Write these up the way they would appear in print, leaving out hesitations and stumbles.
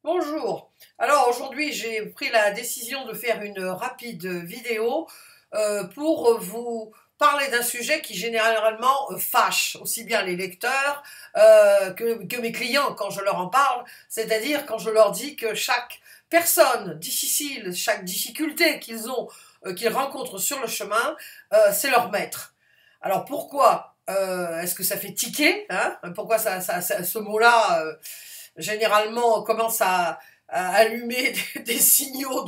Bonjour. Alors aujourd'hui, j'ai pris la décision de faire une rapide vidéo pour vous parler d'un sujet qui généralement fâche aussi bien les lecteurs que mes clients quand je leur en parle, c'est-à-dire quand je leur dis que chaque personne difficile, chaque difficulté qu'ils ont, qu'ils rencontrent sur le chemin, c'est leur maître. Alors pourquoi est-ce que ça fait tiquer, hein? Pourquoi ce mot-là généralement commence à allumer des signaux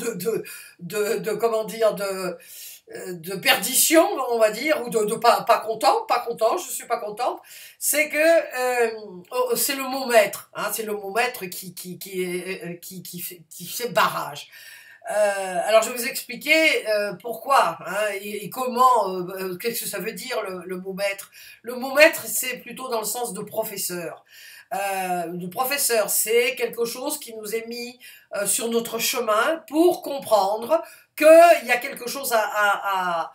comment dire, de perdition, on va dire, ou de pas content, je suis pas contente, c'est que c'est le mot maître, hein, c'est le mot maître qui fait barrage. Alors je vais vous expliquer pourquoi hein, et comment, qu'est-ce que ça veut dire le mot maître. Le mot maître, c'est plutôt dans le sens de professeur. Le professeur, c'est quelque chose qui nous est mis sur notre chemin pour comprendre qu'il y a quelque chose à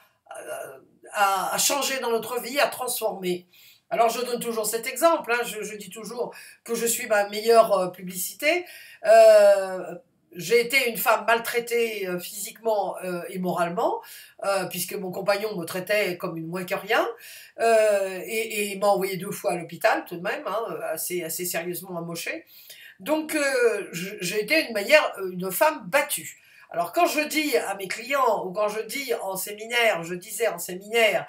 changer dans notre vie, à transformer. Alors je donne toujours cet exemple, hein, je dis toujours que je suis ma meilleure publicité. Euh, j'ai été une femme maltraitée physiquement et moralement, puisque mon compagnon me traitait comme une moins que rien, et m'a envoyé 2 fois à l'hôpital tout de même, hein, assez sérieusement amoché. Donc j'ai été une femme battue. Alors quand je dis à mes clients ou quand je dis en séminaire, je disais en séminaire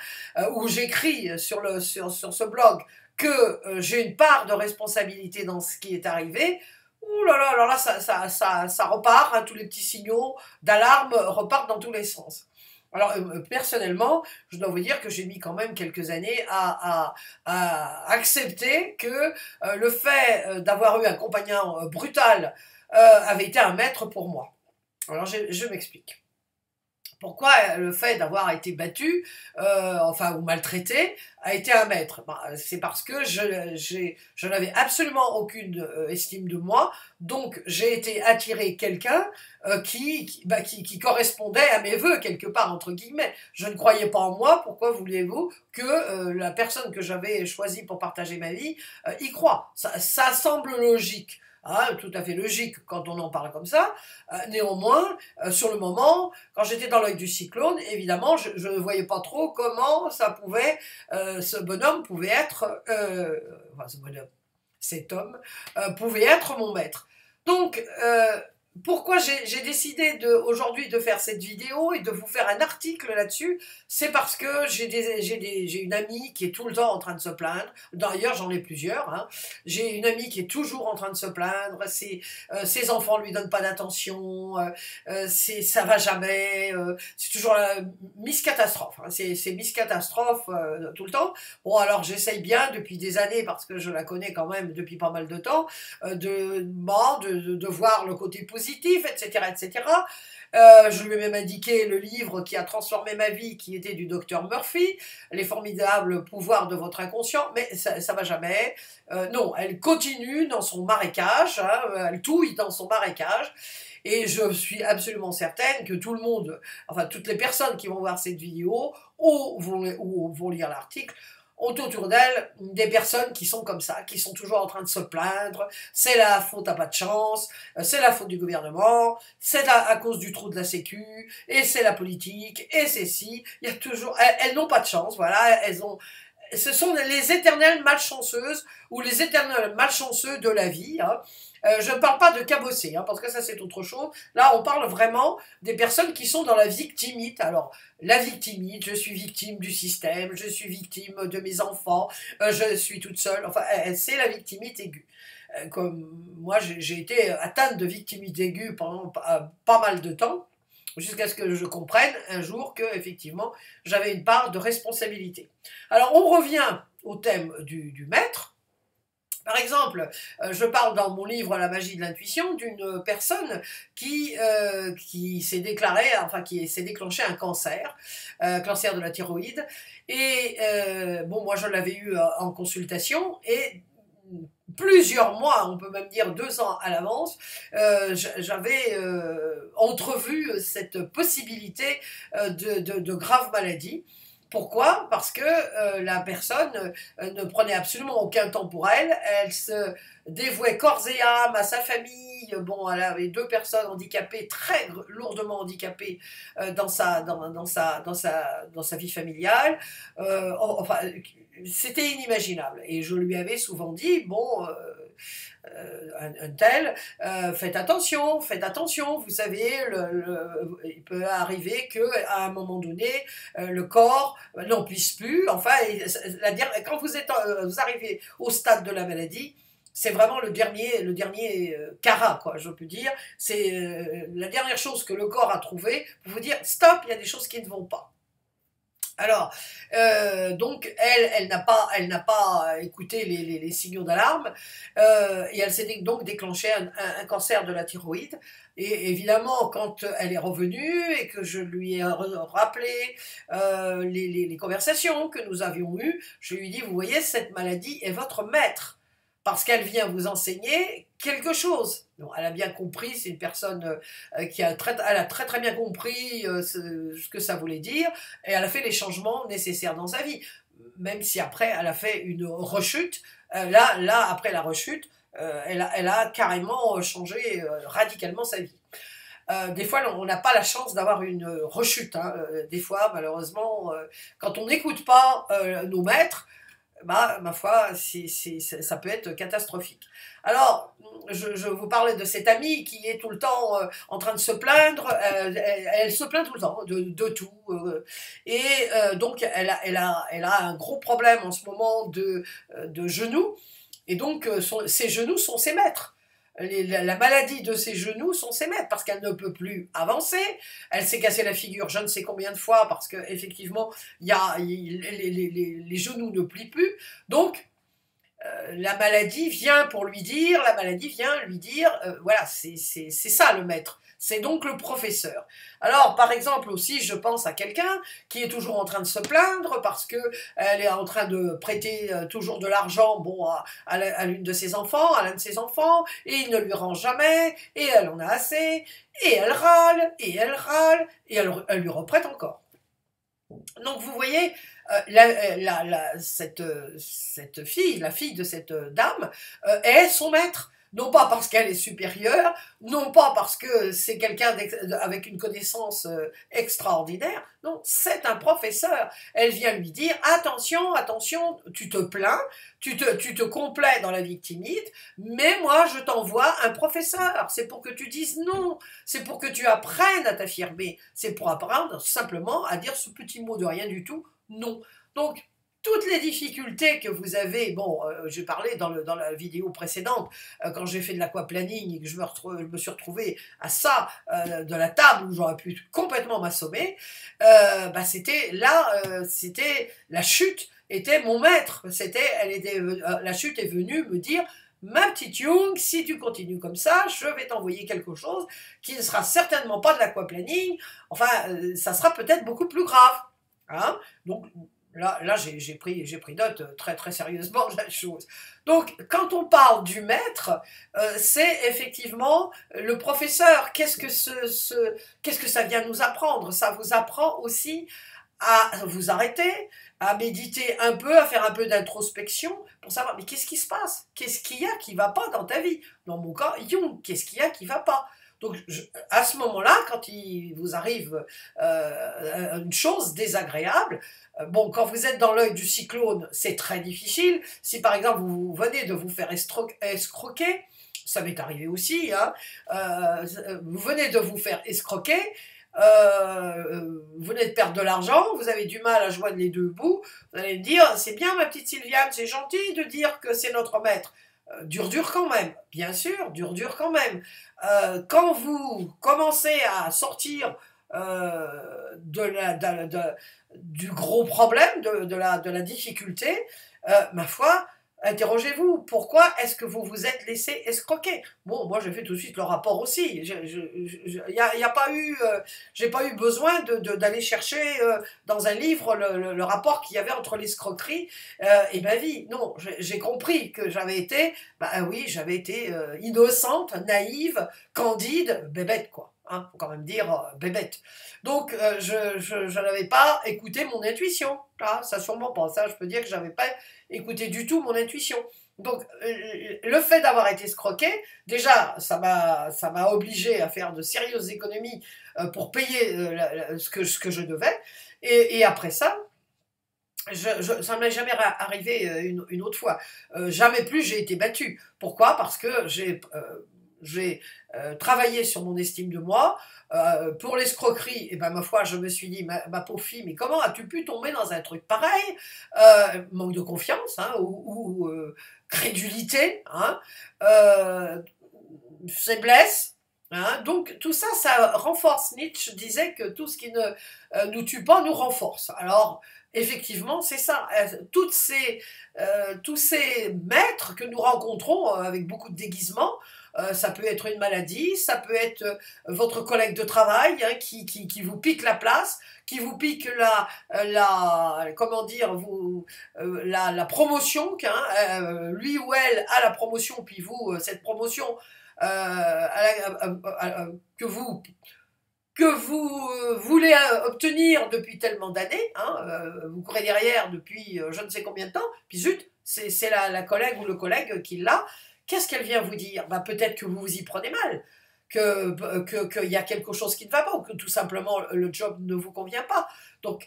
ou j'écris sur ce blog que j'ai une part de responsabilité dans ce qui est arrivé, ouh là là, alors là ça repart, hein, tous les petits signaux d'alarme repartent dans tous les sens. Alors personnellement, je dois vous dire que j'ai mis quand même quelques années à accepter que le fait d'avoir eu un compagnon brutal avait été un maître pour moi. Alors je m'explique. Pourquoi le fait d'avoir été battu, enfin ou maltraité, a été un maître? C'est parce que je n'avais absolument aucune estime de moi, donc j'ai été attiré quelqu'un qui correspondait à mes vœux, quelque part, entre guillemets. Je ne croyais pas en moi, pourquoi voulez-vous que la personne que j'avais choisie pour partager ma vie y croit? Ça semble logique. Hein, tout à fait logique quand on en parle comme ça. Néanmoins, sur le moment, quand j'étais dans l'œil du cyclone, évidemment, je ne voyais pas trop comment ça pouvait, ce bonhomme pouvait être, enfin ce bonhomme, cet homme, pouvait être mon maître. Donc, pourquoi j'ai décidé aujourd'hui de faire cette vidéo et de vous faire un article là-dessus? C'est parce que j'ai une amie qui est tout le temps en train de se plaindre. D'ailleurs, j'en ai plusieurs. Hein. J'ai une amie qui est toujours en train de se plaindre. Ses enfants lui donnent pas d'attention. Ça va jamais. C'est toujours la Miss Catastrophe. Hein. C'est Miss Catastrophe tout le temps. Bon, alors j'essaye bien depuis des années, parce que je la connais quand même depuis pas mal de temps, de voir le côté positif, etc. etc. Je lui ai même indiqué le livre qui a transformé ma vie, qui était du docteur Murphy, Les formidables pouvoirs de votre inconscient, mais ça va jamais. Non, elle continue dans son marécage, hein, elle touille dans son marécage, et je suis absolument certaine que tout le monde, enfin toutes les personnes qui vont voir cette vidéo ou vont lire l'article, ont autour d'elle des personnes qui sont comme ça, qui sont toujours en train de se plaindre, c'est la faute à pas de chance, c'est la faute du gouvernement, c'est à cause du trou de la sécu, et c'est la politique, et c'est si, il y a toujours, elles n'ont pas de chance, voilà, ce sont les éternelles malchanceuses ou les éternels malchanceux de la vie. Hein. Je ne parle pas de cabossés, hein, parce que ça c'est autre chose. Là, on parle vraiment des personnes qui sont dans la victimite. Alors, la victimite, je suis victime du système, je suis victime de mes enfants, je suis toute seule. Enfin, c'est la victimite aiguë. Comme moi, j'ai été atteinte de victimite aiguë pendant pas mal de temps, jusqu'à ce que je comprenne un jour que effectivement j'avais une part de responsabilité. Alors on revient au thème du maître. Par exemple, je parle dans mon livre La magie de l'intuition d'une personne qui s'est déclarée, enfin qui s'est déclenché un cancer de la thyroïde. Et bon, moi je l'avais eu en consultation et plusieurs mois, on peut même dire 2 ans à l'avance, j'avais entrevu cette possibilité de grave maladie. Pourquoi? Parce que la personne ne prenait absolument aucun temps pour elle. Elle se dévouait corps et âme à sa famille. Bon, elle avait 2 personnes handicapées, très lourdement handicapées dans sa vie familiale. Enfin, c'était inimaginable. Et je lui avais souvent dit, bon, un tel, faites attention, vous savez, il peut arriver qu'à un moment donné, le corps n'en puisse plus, enfin, quand vous arrivez au stade de la maladie, c'est vraiment le dernier carat, quoi, je peux dire, c'est la dernière chose que le corps a trouvé pour vous dire, stop, il y a des choses qui ne vont pas. Alors, donc, elle n'a pas écouté les signaux d'alarme, et elle s'est donc déclenché un cancer de la thyroïde. Et évidemment, quand elle est revenue et que je lui ai rappelé les conversations que nous avions eues, je lui ai dit, vous voyez, cette maladie est votre maître, parce qu'elle vient vous enseigner quelque chose. Bon, elle a bien compris, c'est une personne elle a très très bien compris ce que ça voulait dire, et elle a fait les changements nécessaires dans sa vie, même si après elle a fait une rechute. Là, après la rechute, elle a carrément changé radicalement sa vie. Des fois, on n'a pas la chance d'avoir une rechute, hein. Des fois, malheureusement, quand on n'écoute pas nos maîtres, bah, ma foi, ça peut être catastrophique. Alors, je vous parlais de cette amie qui est tout le temps en train de se plaindre, elle se plaint tout le temps de tout, et donc elle a un gros problème en ce moment de genoux, et donc ses genoux sont ses maîtres. La maladie de ses genoux sont ses maîtres parce qu'elle ne peut plus avancer. Elle s'est cassé la figure je ne sais combien de fois parce qu'effectivement, les genoux ne plient plus. Donc, la maladie vient lui dire, voilà, c'est ça le maître. C'est donc le professeur. Alors, par exemple, aussi, je pense à quelqu'un qui est toujours en train de se plaindre parce qu'elle est en train de prêter toujours de l'argent, bon, à l'une de ses enfants, à l'un de ses enfants, et il ne lui rend jamais, et elle en a assez, et elle râle, et elle râle, et elle lui reprête encore. Donc, vous voyez, cette fille, la fille de cette dame, est son maître. Non pas parce qu'elle est supérieure, non pas parce que c'est quelqu'un avec une connaissance extraordinaire, non, c'est un professeur. Elle vient lui dire, attention, attention, tu te plains, tu te complais dans la victimite, mais moi je t'envoie un professeur, c'est pour que tu dises non, c'est pour que tu apprennes à t'affirmer, c'est pour apprendre simplement à dire ce petit mot de rien du tout, non. Donc, toutes les difficultés que vous avez, bon, j'ai parlé dans la vidéo précédente, quand j'ai fait de l'aquaplaning et que je me suis retrouvée à ça, de la table où j'aurais pu complètement m'assommer, bah c'était la chute était mon maître, la chute est venue me dire, ma petite Young, si tu continues comme ça, je vais t'envoyer quelque chose qui ne sera certainement pas de l'aquaplaning, enfin, ça sera peut-être beaucoup plus grave. Hein. Donc, là j'ai pris note très très sérieusement de la chose. Donc, quand on parle du maître, c'est effectivement le professeur. Qu'est-ce que ça vient nous apprendre? Ça vous apprend aussi à vous arrêter, à méditer un peu, à faire un peu d'introspection pour savoir, mais qu'est-ce qui se passe? Qu'est-ce qu'il y a qui ne va pas dans ta vie? Dans mon cas, Jung, qu'est-ce qu'il y a qui ne va pas? Donc, à ce moment-là, quand il vous arrive une chose désagréable, bon, quand vous êtes dans l'œil du cyclone, c'est très difficile. Si par exemple vous venez de vous faire escroquer, ça m'est arrivé aussi, hein, vous venez de vous faire escroquer, vous venez de perdre de l'argent, vous avez du mal à joindre les deux bouts, vous allez me dire, c'est bien ma petite Sylviane, c'est gentil de dire que c'est notre maître. Dur quand même, bien sûr, dur quand même. Quand vous commencez à sortir du gros problème, de la difficulté, ma foi, interrogez-vous, pourquoi est-ce que vous vous êtes laissé escroquer? Bon, moi j'ai fait tout de suite le rapport aussi. J'ai pas eu besoin d'aller chercher dans un livre le rapport qu'il y avait entre l'escroquerie et ma vie. Non, j'ai compris que j'avais été innocente, naïve, candide, bébête quoi. hein, faut quand même dire bébête. Donc je n'avais pas écouté mon intuition, hein, ça sûrement pas, ça je peux dire que j'avais pas écouté du tout mon intuition. Donc le fait d'avoir été escroqué, déjà ça m'a obligé à faire de sérieuses économies pour payer ce que je devais, et après ça, ça ne m'est jamais arrivé une autre fois. Jamais plus j'ai été battue. Pourquoi? Parce que j'ai travaillé sur mon estime de moi. Pour l'escroquerie, et ben, ma foi, je me suis dit, ma pauvre fille, mais comment as-tu pu tomber dans un truc pareil? Manque de confiance, hein, ou crédulité, hein, faiblesse. Hein, donc tout ça, ça renforce. Nietzsche disait que tout ce qui ne nous tue pas nous renforce. Alors effectivement, c'est ça. Tous ces maîtres que nous rencontrons avec beaucoup de déguisements, ça peut être une maladie, ça peut être votre collègue de travail, hein, qui vous pique la place, qui vous pique comment dire, la promotion, lui ou elle a la promotion, puis vous, cette promotion que vous voulez obtenir depuis tellement d'années, hein, vous courez derrière depuis je ne sais combien de temps, puis zut, c'est la collègue ou le collègue qui l'a. Qu'est-ce qu'elle vient vous dire? Bah, peut-être que vous vous y prenez mal, qu'il y a quelque chose qui ne va pas, ou que tout simplement le job ne vous convient pas. Donc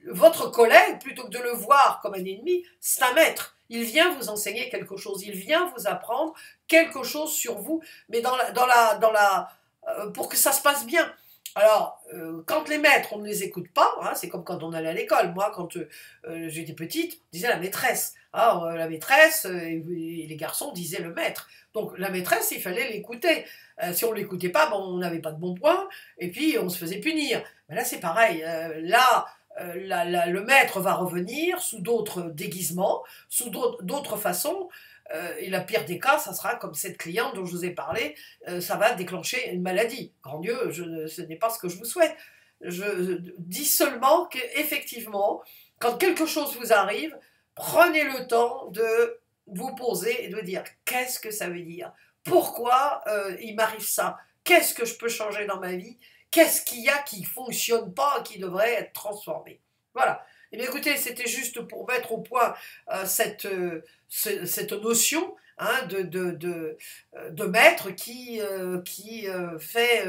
votre collègue, plutôt que de le voir comme un ennemi, c'est un maître. Il vient vous enseigner quelque chose, il vient vous apprendre quelque chose sur vous, mais pour que ça se passe bien. Alors, quand les maîtres, on ne les écoute pas, hein, c'est comme quand on allait à l'école. Moi, quand j'étais petite, on disait la maîtresse. Ah, la maîtresse, et les garçons disaient le maître. Donc, la maîtresse, il fallait l'écouter. Si on ne l'écoutait pas, bon, on n'avait pas de bons points, et puis on se faisait punir. Mais là, c'est pareil. Le maître va revenir sous d'autres déguisements, sous d'autres façons. Et la pire des cas, ça sera comme cette cliente dont je vous ai parlé, ça va déclencher une maladie. Grand Dieu, ce n'est pas ce que je vous souhaite. Je dis seulement qu'effectivement, quand quelque chose vous arrive, prenez le temps de vous poser et de dire qu'est-ce que ça veut dire? Pourquoi il m'arrive ça? Qu'est-ce que je peux changer dans ma vie? Qu'est-ce qu'il y a qui ne fonctionne pas, qui devrait être transformé? Voilà. Eh bien, écoutez, c'était juste pour mettre au point cette notion, hein, de maître qui fait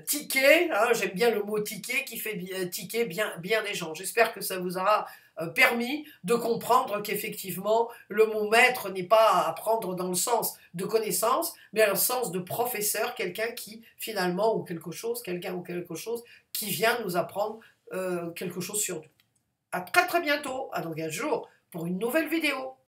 tiquer, hein, j'aime bien le mot tiquer, qui fait tiquer bien des gens. J'espère que ça vous aura permis de comprendre qu'effectivement, le mot maître n'est pas à prendre dans le sens de connaissance, mais dans le sens de professeur, quelqu'un qui finalement, quelqu'un ou quelque chose qui vient nous apprendre quelque chose sur nous. À très très bientôt, à dans 15 jours, pour une nouvelle vidéo.